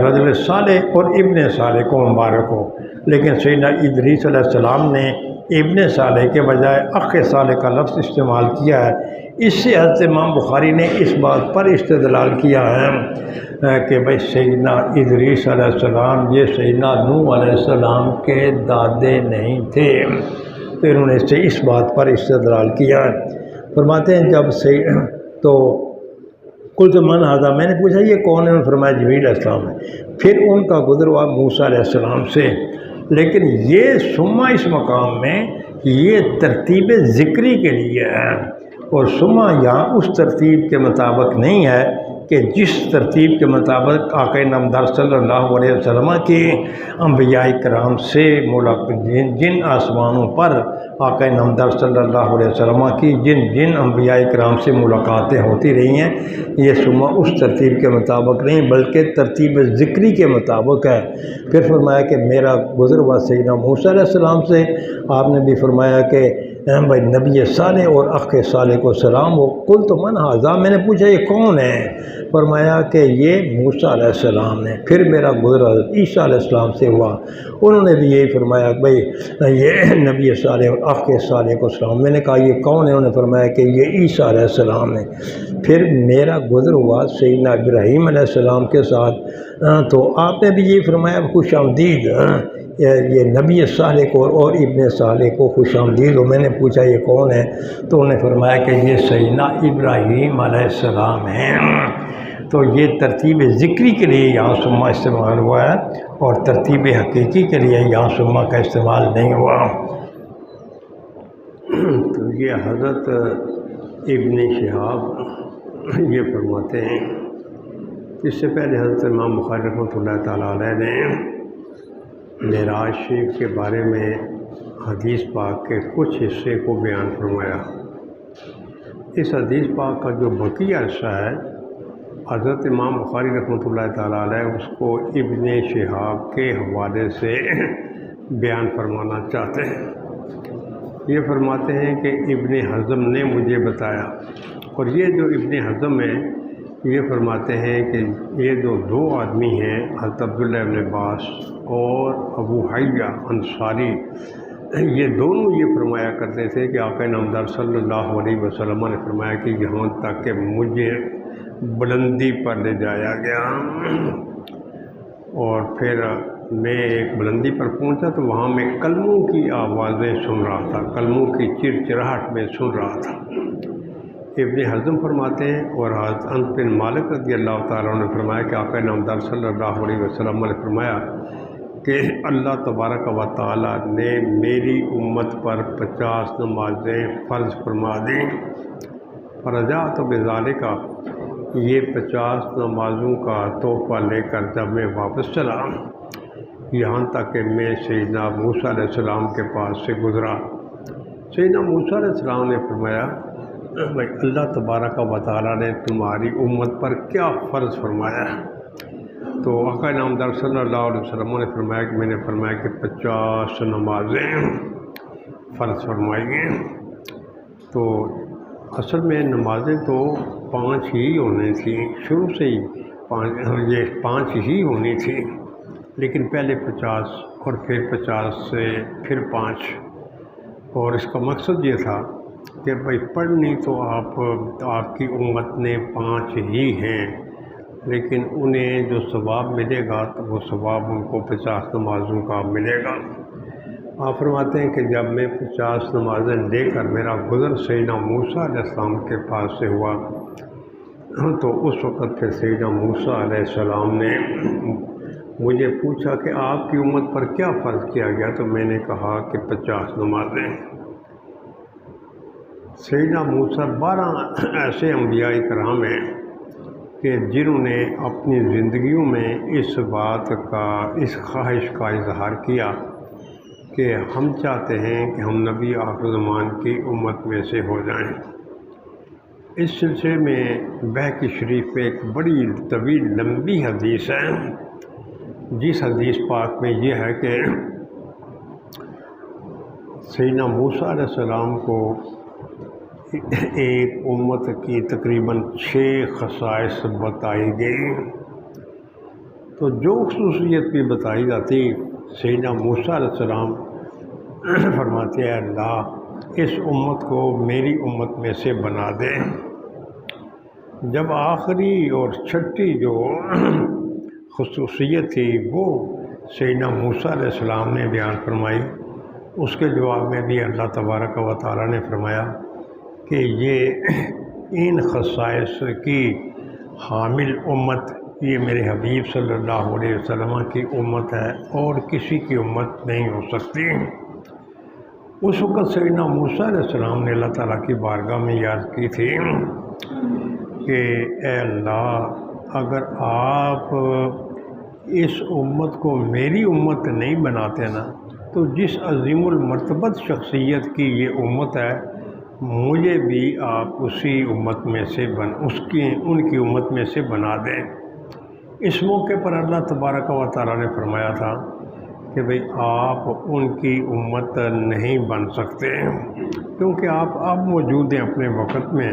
رجل صالح اور ابن صالح کو مبارک ہو، لیکن سیدنا ادریس علیہ السلام نے ابن صالح کے بجائے اخ صالح کا لفظ استعمال کیا ہے۔ اس سے حضرت امام بخاری نے اس بات پر استدلال کیا ہے کہ بھائی سیدنا ادریس علیہ السلام یہ سیدنا نوح علیہ السلام کے دادے نہیں تھے، تو انہوں نے اس بات پر استدلال کیا ہے۔ فرماتے ہیں جب تو قلت من ھذا، میں نے پوچھا یہ کون ہے، انہوں نے فرمایا جبریل علیہ السلام ہے۔ پھر ان کا گزر ہوا موسیٰ علیہ السلام سے، لیکن یہ ثم اس مقام میں یہ ترتیب ذکری کے لیے ہے، اور ثم یہاں اس ترتیب کے مطابق نہیں ہے کہ جس ترتیب کے مطابق آقا نامدار صلی اللہ علیہ وسلم کے انبیاء کرام سے جن آسمانوں پر آقا نامدار صلی اللہ علیہ وسلم کی جن انبیاء کرام سے ملاقاتیں ہوتی رہی ہیں، یہ ثم اس ترتیب کے مطابق نہیں بلکہ ترتیب ذکری کے مطابق ہے۔ پھر فرمایا کہ میرا گزر ہوا سیدنا موسیٰ علیہ السلام سے، آپ نے بھی فرمایا کہ بھائی نبی صالح اور اخ صالح کو سلام ہو۔ قلت من ھذا، میں نے پوچھا یہ کون ہے، فرمایا کہ یہ موسیٰ علیہ السلام ہے۔ پھر میرا گزر حضرت عیسیٰ علیہ السلام سے ہوا، انہوں نے بھی یہی فرمایا بھائی یہ نبی صالح اور اخ صالح کو سلام۔ میں نے کہا یہ کون ہے، انہوں نے فرمایا کہ یہ عیسیٰ علیہ السلام ہے۔ پھر میرا گزر ہوا سیدنا ابراہیم علیہ السلام کے ساتھ، تو آپ نے بھی یہی فرمایا خوش آمدید، یہ نبی صالح کو اور ابن صالح کو خوش آمدید ہو۔ میں نے پوچھا یہ کون ہے، تو انہوں نے فرمایا کہ یہ سیدنا ابراہیم علیہ السلام ہیں۔ تو یہ ترتیب ذکری کے لیے یہاں ثم استعمال ہوا ہے، اور ترتیب حقیقی کے لیے یہاں ثم کا استعمال نہیں ہوا۔ تو یہ حضرت ابن شہاب یہ فرماتے ہیں، اس سے پہلے حضرت امام بخاری رحمۃ اللہ تعالیٰ علیہ نے معراج شریف کے بارے میں حدیث پاک کے کچھ حصے کو بیان فرمایا۔ اس حدیث پاک کا جو بقیہ حصہ ہے حضرت امام بخاری رحمۃ اللہ تعالیٰ علیہ اس کو ابن شہاب کے حوالے سے بیان فرمانا چاہتے ہیں۔ یہ فرماتے ہیں کہ ابن حزم نے مجھے بتایا، اور یہ جو ابن حزم ہے یہ فرماتے ہیں کہ یہ جو دو آدمی ہیں حضرت عبداللہ ابن عباس اور ابو حیہ انصاری، یہ دونوں یہ فرمایا کرتے تھے کہ آقا نامدار صلی اللہ علیہ وسلم نے فرمایا کہ یہاں تک کہ مجھے بلندی پر لے جایا گیا، اور پھر میں ایک بلندی پر پہنچا تو وہاں میں کلموں کی آوازیں سن رہا تھا، کلموں کی چرچراہٹ میں سن رہا تھا۔ ابن حزم فرماتے ہیں، اور حضرت انس بن مالک رضی اللہ تعالیٰ عنہ نے فرمایا کہ آقا نامدار صلی اللہ علیہ وسلم نے فرمایا کہ اللہ تبارک و تعالیٰ نے میری امت پر 50 نمازیں فرض فرما دیں۔ فرجعت بذالک، یہ 50 نمازوں کا تحفہ لے کر جب میں واپس چلا، یہاں تک کہ میں سیدنا موسیٰ علیہ السلام کے پاس سے گزرا۔ سیدنا موسیٰ علیہ السلام نے فرمایا بھائی اللہ تبارک و تعالیٰ نے تمہاری امت پر کیا فرض فرمایا؟ تو آقا نامدار صلی اللہ علیہ وسلم نے فرمایا کہ میں نے فرمایا کہ 50 نمازیں فرض فرمائی ہیں۔ تو اصل میں نمازیں تو 5 ہی ہونی تھیں، شروع سے ہی 5 ہی ہونی تھی، لیکن پہلے 50 اور پھر 50 سے پھر 5، اور اس کا مقصد یہ تھا کہ بھائی پڑھنی تو آپ کی امت نے 5 ہی ہیں، لیکن انہیں جو ثواب ملے گا تو وہ ثواب ان کو 50 نمازوں کا ملے گا۔ آپ فرماتے ہیں کہ جب میں 50 نمازیں لے کر میرا گزر سیدنا موسیٰ علیہ السلام کے پاس سے ہوا، تو اس وقت پھر سیدنا موسیٰ علیہ السلام نے مجھے پوچھا کہ آپ کی امت پر کیا فرض کیا گیا؟ تو میں نے کہا کہ 50 نمازیں۔ سیدنا موسیٰ 12 ایسے انبیاء کرام ہیں کہ جنہوں نے اپنی زندگیوں میں اس بات کا، اس خواہش کا اظہار کیا کہ ہم چاہتے ہیں کہ ہم نبی آخر زمان کی امت میں سے ہو جائیں۔ اس سلسلے میں بہقی شریف پہ ایک بڑی طویل لمبی حدیث ہے، جس حدیث پاک میں یہ ہے کہ سیدنا موسیٰ علیہ السلام کو ایک امت کی تقریباً 6 خصائص بتائی گئی، تو جو خصوصیت بھی بتائی جاتی سیدنا موسیٰ علیہ السلام فرماتے ہیں اللہ اس امت کو میری امت میں سے بنا دے۔ جب آخری اور چھٹی جو خصوصیت تھی وہ سیدنا موسیٰ علیہ السلام نے بیان فرمائی، اس کے جواب میں بھی اللہ تبارک و تعالیٰ نے فرمایا کہ یہ ان خصائص کی حامل امت یہ میرے حبیب صلی اللہ علیہ وسلم کی امت ہے، اور کسی کی امت نہیں ہو سکتی۔ اس وقت سیدنا موسیٰ علیہ السلام نے اللہ تعالیٰ کی بارگاہ میں یاد کی تھی کہ اے اللہ اگر آپ اس امت کو میری امت نہیں بناتے نا، تو جس عظیم المرتبت شخصیت کی یہ امت ہے مجھے بھی آپ اسی امت میں سے ان کی امت میں سے بنا دیں۔ اس موقع پر اللہ تبارک و تعالیٰ نے فرمایا تھا کہ بھئی آپ ان کی امت نہیں بن سکتے، کیونکہ آپ اب موجود ہیں اپنے وقت میں،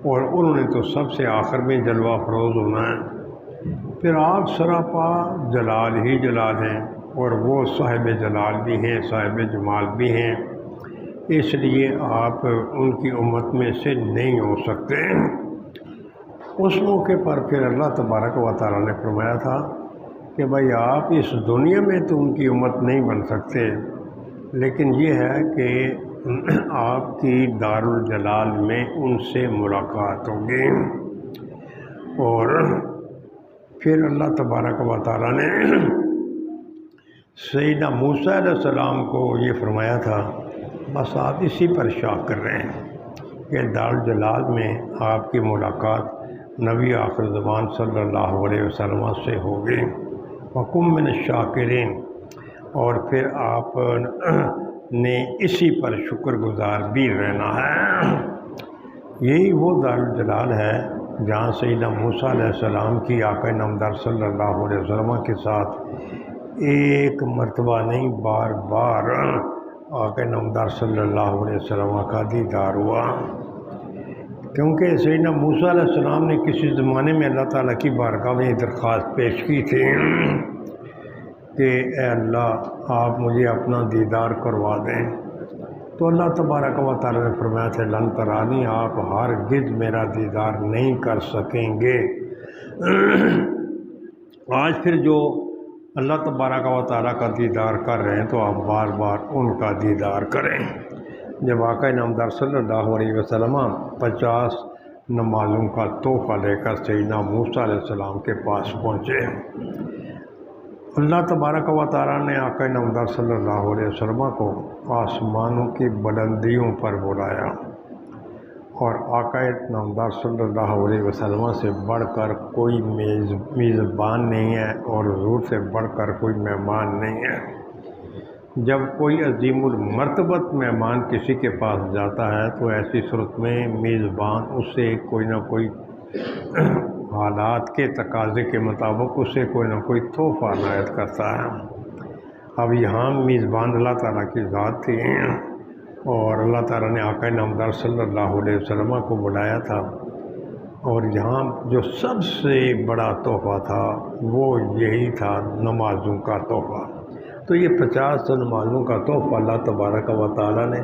اور انہوں نے تو سب سے آخر میں جلوہ افروز ہونا ہے۔ پھر آپ سراپا جلال ہی جلال ہیں، اور وہ صاحب جلال بھی ہیں، صاحب جمال بھی ہیں، اس لیے آپ ان کی امت میں سے نہیں ہو سکتے۔ اس موقع پر پھر اللہ تبارک و تعالیٰ نے فرمایا تھا کہ بھائی آپ اس دنیا میں تو ان کی امت نہیں بن سکتے، لیکن یہ ہے کہ آپ کی دارالجلال میں ان سے ملاقات ہوگی۔ اور پھر اللہ تبارک و تعالیٰ نے سیدنا موسیٰ علیہ السلام کو یہ فرمایا تھا بس آپ اسی پر شاک کر رہے ہیں کہ دارالجلال میں آپ کی ملاقات نبی آخر زمان صلی اللہ علیہ وسلم سے ہوگی۔ وَكُن مِّنَ الشَّاكِرِينَ، اور پھر آپ نے اسی پر شکر گزار بھی رہنا ہے۔ یہی وہ دارالجلال ہے جہاں سیدنا موسیٰ علیہ السلام کی آقا نامدار صلی اللہ علیہ وسلم کے ساتھ ایک مرتبہ نہیں بار بار آقا نامدار صلی اللہ علیہ وسلم کا دیدار ہوا، کیونکہ سیدنا موسیٰ علیہ السلام نے کسی زمانے میں اللہ تعالیٰ کی بارگاہ میں درخواست پیش کی تھی کہ اے اللہ آپ مجھے اپنا دیدار کروا دیں، تو اللہ تبارک و تعالیٰ نے فرمایا تھا لن ترانی، آپ ہرگز میرا دیدار نہیں کر سکیں گے۔ آج پھر جو اللہ تبارک و تعالیٰ کا دیدار کر رہے ہیں تو آپ بار بار ان کا دیدار کریں۔ جب آقا نامدار صلی اللہ علیہ وسلم 50 نمازوں کا تحفہ لے کر سیدنا موسیٰ علیہ السلام کے پاس پہنچے، اللہ تبارک و تعالیٰ نے آقا نامدار صلی اللہ علیہ وسلم کو آسمانوں کی بلندیوں پر بلایا، اور آقا نامدار صلی اللہ علیہ وسلم سے بڑھ کر کوئی میزبان نہیں ہے، اور حضور سے بڑھ کر کوئی مہمان نہیں ہے۔ جب کوئی عظیم المرتبت مہمان کسی کے پاس جاتا ہے تو ایسی صورت میں میزبان اس سے کوئی نہ کوئی حالات کے تقاضے کے مطابق اسے کوئی نہ کوئی تحفہ عنایت کرتا ہے۔ اب یہاں میزبان اللہ تعالیٰ کی ذات تھی، اور اللہ تعالیٰ نے آقا نامدار صلی اللہ علیہ وسلم کو بلایا تھا، اور یہاں جو سب سے بڑا تحفہ تھا وہ یہی تھا نمازوں کا تحفہ۔ تو یہ 50 نمازوں کا تحفہ اللہ تبارک و تعالیٰ نے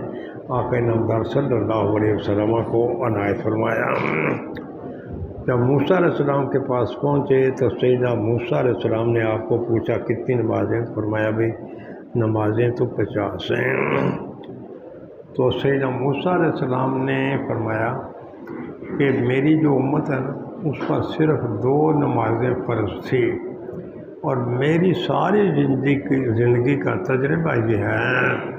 آقا نامدار صلی اللہ علیہ وسلم کو عنایت فرمایا۔ جب موسیٰ علیہ السلام کے پاس پہنچے تو سیدنا موسیٰ علیہ السلام نے آپ کو پوچھا کتنی نمازیں؟ فرمایا بھئی نمازیں تو 50 ہیں۔ تو سیدنا موسیٰ علیہ السلام نے فرمایا کہ میری جو امت ہے نا اس پر صرف 2 نمازیں فرض تھی، اور میری ساری زندگی کا تجربہ یہ ہے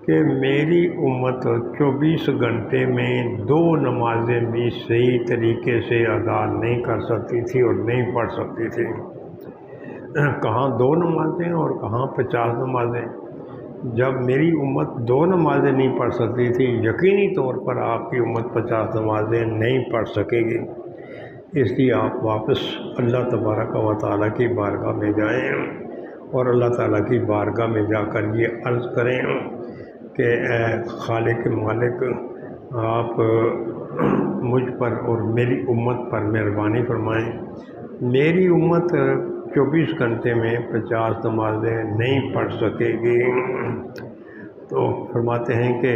کہ میری امت 24 گھنٹے میں 2 نمازیں بھی صحیح طریقے سے ادا نہیں کر سکتی تھی اور نہیں پڑھ سکتی تھی۔ کہاں 2 نمازیں اور کہاں 50 نمازیں؟ جب میری امت 2 نمازیں نہیں پڑھ سکتی تھی، یقینی طور پر آپ کی امت 50 نمازیں نہیں پڑھ سکے گی۔ اس لیے آپ واپس اللہ تبارک و تعالیٰ کی بارگاہ میں جائیں، اور اللہ تعالیٰ کی بارگاہ میں جا کر یہ عرض کریں کہ اے خالق مالک، آپ مجھ پر اور میری امت پر مہربانی فرمائیں۔ میری امت 24 گھنٹے میں 50 نمازیں نہیں پڑھ سکے گی۔ تو فرماتے ہیں کہ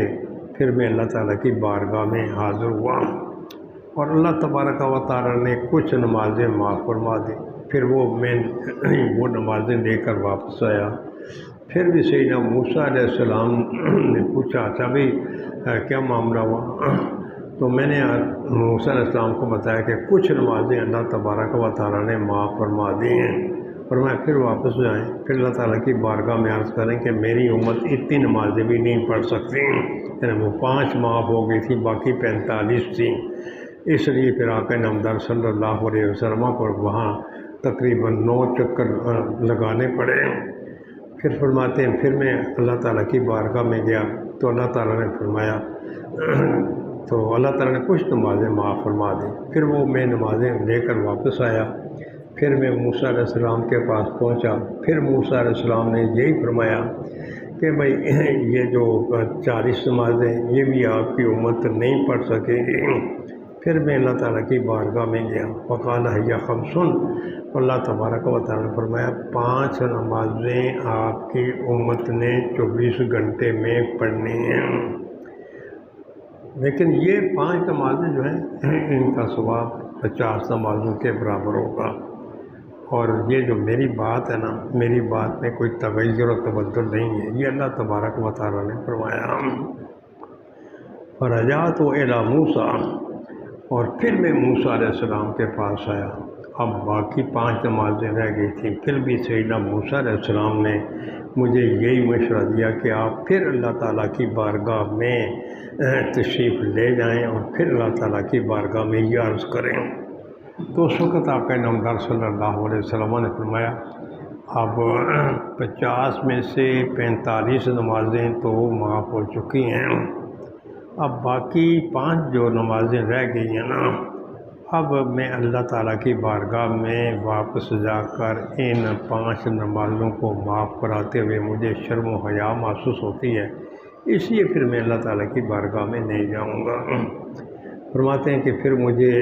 پھر میں اللہ تعالیٰ کی بارگاہ میں حاضر ہوا، اور اللہ تبارک و تعالیٰ نے کچھ نمازیں معاف فرما دی۔ پھر وہ نمازیں لے کر واپس آیا۔ پھر بھی سیدنا موسیٰ علیہ السلام نے پوچھا اچھا بھئی کیا معاملہ ہوا؟ تو میں نے موسیٰ علیہ السلام کو بتایا کہ کچھ نمازیں اللہ تبارک و تعالیٰ نے معاف فرما دی ہیں، اور میں پھر واپس جائیں، پھر اللہ تعالیٰ کی بارگاہ میں عرض کریں کہ میری امت اتنی نمازیں بھی نہیں پڑھ سکتی، یعنی وہ 5 معاف ہو گئی تھی، باقی 45 تھیں۔ اس لیے پھر آقا نامدار صلی اللہ علیہ وسلم کو وہاں تقریباً 9 چکر لگانے پڑے۔ پھر فرماتے ہیں پھر میں اللہ تعالیٰ کی بارگاہ میں گیا تو اللہ تعالیٰ نے فرمایا تو اللہ تعالیٰ نے کچھ نمازیں معاف فرما دی۔ پھر وہ میں نمازیں لے کر واپس آیا۔ پھر میں موسیٰ علیہ السلام کے پاس پہنچا۔ پھر موسیٰ علیہ السلام نے یہی فرمایا کہ بھئی یہ جو 40 نمازیں یہ بھی آپ کی امت نہیں پڑھ سکے گی۔ پھر میں اللہ تعالیٰ کی بارگاہ میں گیا، وقال ہی خمسن، اللہ تبارک و تعالیٰ نے فرمایا 5 نمازیں آپ کی امت نے 24 گھنٹے میں پڑھنی ہیں، لیکن یہ 5 نمازیں جو ہیں ان کا ثواب 50 نمازوں کے برابر ہوگا۔ اور یہ جو میری بات ہے نا، میری بات میں کوئی تغیر و تبدل نہیں ہے، یہ اللہ تبارک و تعالیٰ نے فرمایا۔ فرجعت الی موسیٰ، اور پھر میں موسیٰ علیہ السلام کے پاس آیا۔ اب باقی 5 نمازیں رہ گئی تھیں، پھر بھی سیدنا موسیٰ علیہ السلام نے مجھے یہی مشورہ دیا کہ آپ پھر اللہ تعالیٰ کی بارگاہ میں تشریف لے جائیں اور پھر اللہ تعالیٰ کی بارگاہ میں یہ عرض کریں۔ تو اس وقت آقا نامدار صلی اللہ علیہ وسلم نے فرمایا اب 50 میں سے 45 نمازیں تو معاف ہو چکی ہیں، اب باقی 5 جو نمازیں رہ گئی ہیں نا، اب میں اللہ تعالیٰ کی بارگاہ میں واپس جا کر ان 5 نمازوں کو معاف کراتے ہوئے مجھے شرم و حیا محسوس ہوتی ہے، اس لیے پھر میں اللہ تعالیٰ کی بارگاہ میں نہیں جاؤں گا۔ فرماتے ہیں کہ پھر مجھے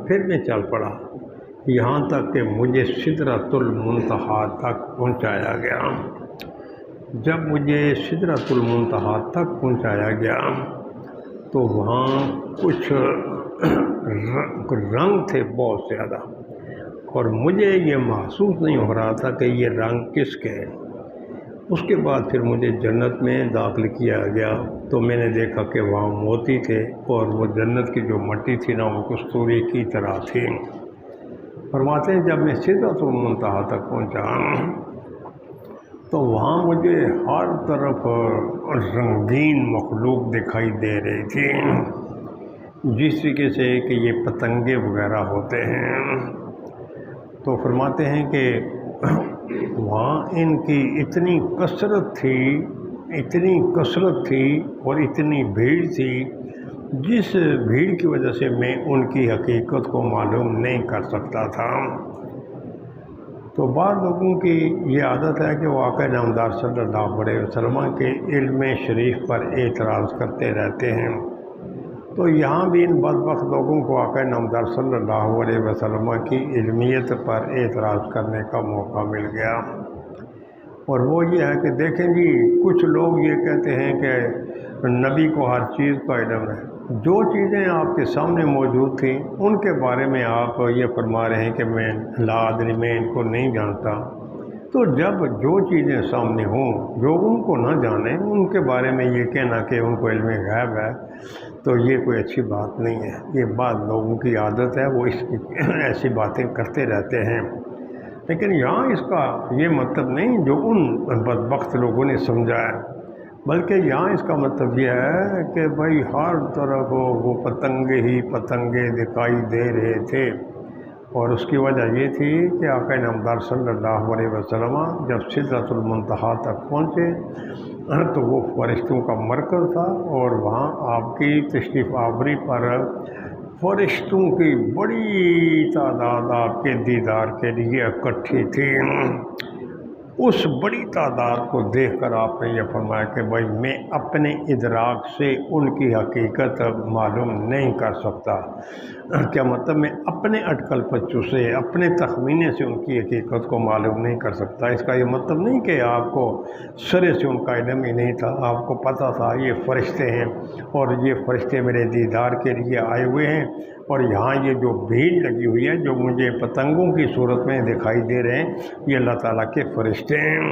پھر میں چل پڑا یہاں تک کہ مجھے سدرۃ المنتہا تک پہنچایا گیا۔ جب مجھے سدرۃ المنتہا تک پہنچایا گیا تو وہاں کچھ رنگ تھے بہت زیادہ، اور مجھے یہ محسوس نہیں ہو رہا تھا کہ یہ رنگ کس کے ہیں۔ اس کے بعد پھر مجھے جنت میں داخل کیا گیا تو میں نے دیکھا کہ وہاں موتی تھے، اور وہ جنت کی جو مٹی تھی نا وہ کستوری کی طرح تھی۔ فرماتے ہیں جب میں سدرۃ المنتہا تک پہنچا تو وہاں مجھے ہر طرف رنگین مخلوق دکھائی دے رہی تھی، جس طریقے سے کہ یہ پتنگے وغیرہ ہوتے ہیں۔ تو فرماتے ہیں کہ وہاں ان کی اتنی کثرت تھی اور اتنی بھیڑ تھی، جس بھیڑ کی وجہ سے میں ان کی حقیقت کو معلوم نہیں کر سکتا تھا۔ تو بعض لوگوں کی یہ عادت ہے کہ وہ آقا نامدار صلی اللہ علیہ وسلم کے علم شریف پر اعتراض کرتے رہتے ہیں۔ تو یہاں بھی ان بدبخت لوگوں کو آقا نامدار صلی اللہ علیہ وسلم کی علمیت پر اعتراض کرنے کا موقع مل گیا، اور وہ یہ ہے کہ دیکھیں جی، کچھ لوگ یہ کہتے ہیں کہ نبی کو ہر چیز کا علم ہے، جو چیزیں آپ کے سامنے موجود تھیں ان کے بارے میں آپ یہ فرما رہے ہیں کہ میں لا ادری، میں ان کو نہیں جانتا۔ تو جب جو چیزیں سامنے ہوں جو ان کو نہ جانیں، ان کے بارے میں یہ کہنا کہ ان کو علم غیب ہے، تو یہ کوئی اچھی بات نہیں ہے۔ یہ بعض لوگوں کی عادت ہے، وہ ایسی باتیں کرتے رہتے ہیں، لیکن یہاں اس کا یہ مطلب نہیں جو ان بدبخت لوگوں نے سمجھا ہے، بلکہ یہاں اس کا مطلب یہ ہے کہ بھائی ہر طرف وہ پتنگے ہی پتنگے دکھائی دے رہے تھے، اور اس کی وجہ یہ تھی کہ آقا نامدار صلی اللہ علیہ وسلم جب سدرۃ المنتہا تک پہنچے تو وہ فرشتوں کا مرکز تھا، اور وہاں آپ کی تشریف آوری پر فرشتوں کی بڑی تعداد آپ کے دیدار کے لیے اکٹھی تھی۔ اس بڑی تعداد کو دیکھ کر آپ نے یہ فرمایا کہ بھائی میں اپنے ادراک سے ان کی حقیقت معلوم نہیں کر سکتا۔ کیا مطلب؟ میں اپنے اٹکل پچو سے، اپنے تخمینے سے ان کی حقیقت کو معلوم نہیں کر سکتا۔ اس کا یہ مطلب نہیں کہ آپ کو سرے سے ان کا علم ہی نہیں تھا، آپ کو پتہ تھا یہ فرشتے ہیں اور یہ فرشتے میرے دیدار کے لیے آئے ہوئے ہیں، اور یہاں یہ جو بھیڑ لگی ہوئی ہے جو مجھے پتنگوں کی صورت میں دکھائی دے رہے ہیں، یہ اللہ تعالیٰ کے فرشتے ہیں۔